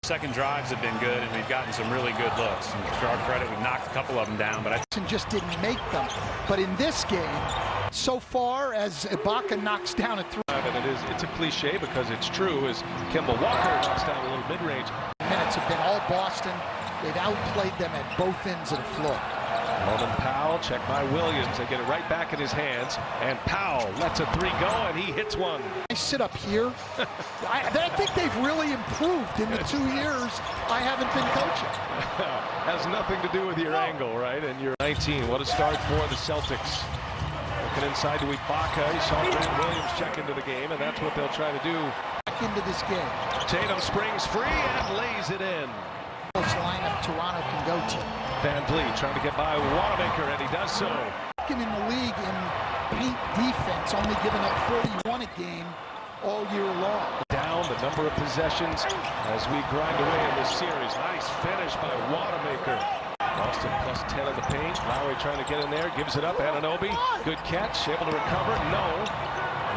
Second drives have been good, and we've gotten some really good looks. And to our credit, we've knocked a couple of them down, but just didn't make them. But in this game, so far as Ibaka knocks down a three. And it's a cliche because it's true, as Kemba Walker knocks down a little mid-range. Minutes have been all Boston. They've outplayed them at both ends of the floor. Norman Powell, checked by Williams. They get it right back in his hands. And Powell lets a three go, and he hits one. I sit up here. I think they've really improved in the 2 years I haven't been coaching. Has nothing to do with your angle, right? And you're 19. What a start for the Celtics. Looking inside to Ibaka. You saw Grant Williams check into the game, and that's what they'll try to do. Back into this game. Tatum springs free and lays it in. Lineup Toronto can go to. Van Vliet trying to get by Wanamaker, and he does so. Second in the league in paint defense, only giving up 41 a game all year long. Down the number of possessions as we grind away in this series. Nice finish by Wanamaker. Boston plus 10 in the paint. Lowry trying to get in there, gives it up. Anunoby, good catch, able to recover. No.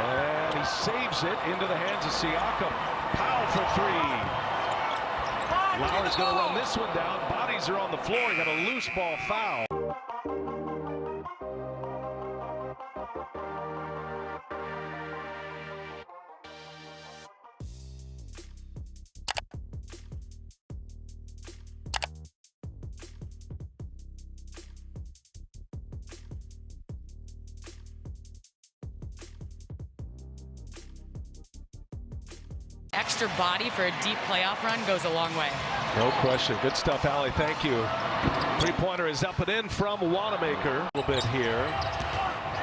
And he saves it into the hands of Siakam. Powell for three. Lowry's going to run this one down. Bodies are on the floor. He got a loose ball foul. Extra body for a deep playoff run goes a long way. No question. Good stuff, Allie. Thank you. Three-pointer is up and in from Wanamaker. A little bit here.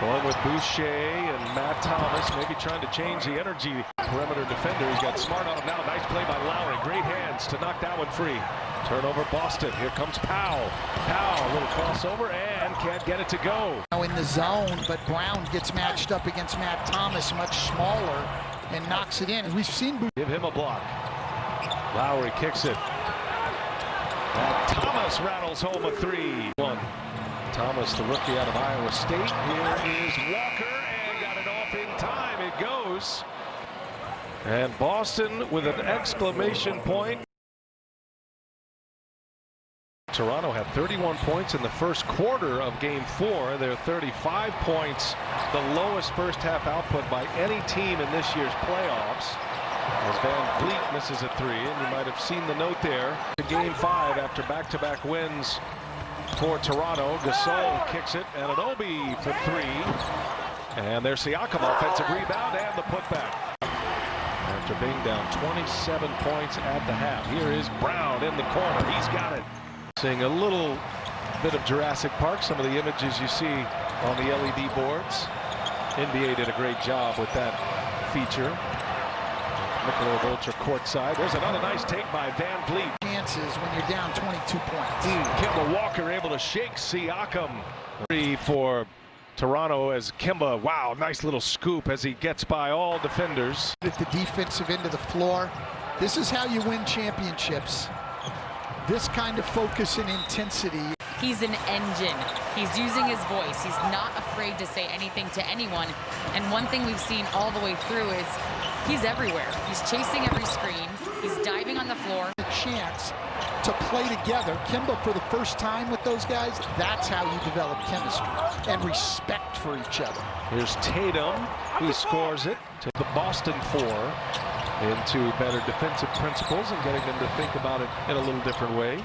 Going with Boucher and Matt Thomas, maybe trying to change the energy. Perimeter defender. He got smart on him now. Nice play by Lowry. Great hands to knock that one free. Turnover Boston. Here comes Powell. Powell, a little crossover, and can't get it to go. Now in the zone, but Brown gets matched up against Matt Thomas, much smaller, and knocks it in. As we've seen, give him a block. Lowry kicks it. And Thomas rattles home a three. Thomas, the rookie out of Iowa State. Here is Walker, and got it off in time. It goes. And Boston with an exclamation point. Toronto had 31 points in the first quarter of Game 4. They're 35 points, the lowest first half output by any team in this year's playoffs. As Van Vliet misses a three, and you might have seen the note there. Game 5 after back-to-back wins for Toronto. Gasol kicks it, and Anunoby for three. And there's Siakam, offensive rebound, and the putback. After being down 27 points at the half. Here is Brown in the corner. He's got it. Seeing a little bit of Jurassic Park, some of the images you see on the LED boards. NBA did a great job with that feature. Nikola Vulture courtside. There's another nice take by Van Vliet. Chances when you're down 22 points. Kemba Walker able to shake Siakam. Three for Toronto as Kemba, wow, nice little scoop as he gets by all defenders. At the defensive end of the floor, this is how you win championships. This kind of focus and intensity. He's an engine. He's using his voice. He's not afraid to say anything to anyone. And one thing we've seen all the way through is he's everywhere. He's chasing every screen. He's diving on the floor. A chance to play together. Kemba, for the first time with those guys, that's how you develop chemistry and respect for each other. Here's Tatum. He scores it to the Boston 4. Into better defensive principles and getting them to think about it in a little different way.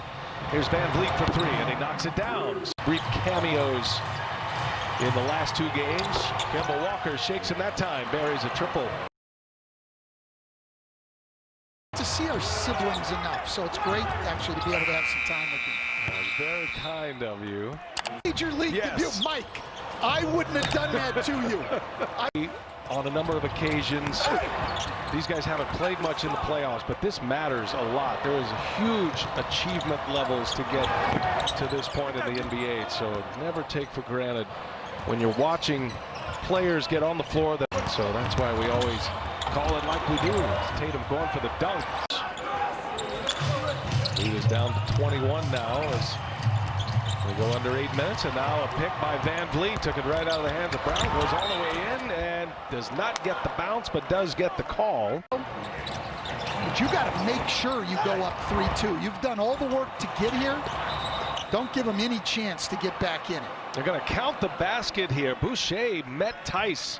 Here's Van Vliet for three, and he knocks it down. Brief cameos in the last two games. Kemba Walker shakes him that time, buries a triple. To see our siblings enough, so it's great actually to be able to have some time with them. That's very kind of you. Major League debut, Mike. I wouldn't have done that to you. On a number of occasions, these guys haven't played much in the playoffs, but this matters a lot. There is huge achievement levels to get to this point in the NBA, so never take for granted when you're watching players get on the floor. So that's why we always call it like we do. Tatum going for the dunk. He is down to 21 now as we go under 8 minutes, and now a pick by Van Vliet. Took it right out of the hands of Brown. Goes all the way in and does not get the bounce, but does get the call. advantage. You got to make sure you go up 3-2. You've done all the work to get here. Don't give them any chance to get back in it. They're going to count the basket here. Boucher met Tice.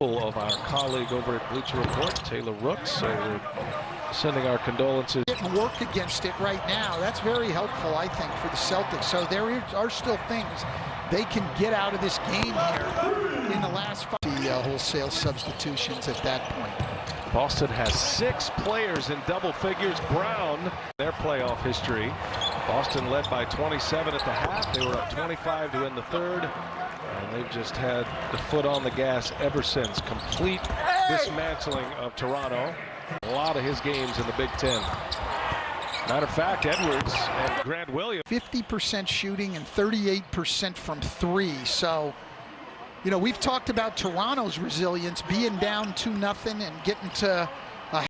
Of our colleague over at Bleacher Report, Taylor Rooks. So we're sending our condolences. Getting work against it right now. That's very helpful, I think, for the Celtics. So there are still things they can get out of this game here in the last 5. The wholesale substitutions at that point. Boston has 6 players in double figures. Brown, their playoff history. Boston led by 27 at the half. They were up 25 to end the third. And they've just had the foot on the gas ever since. Complete dismantling of Toronto. A lot of his games in the Big Ten. Matter of fact, Edwards and Grant Williams. 50% shooting and 38% from 3. So, you know, we've talked about Toronto's resilience, being down 2-0 and getting to a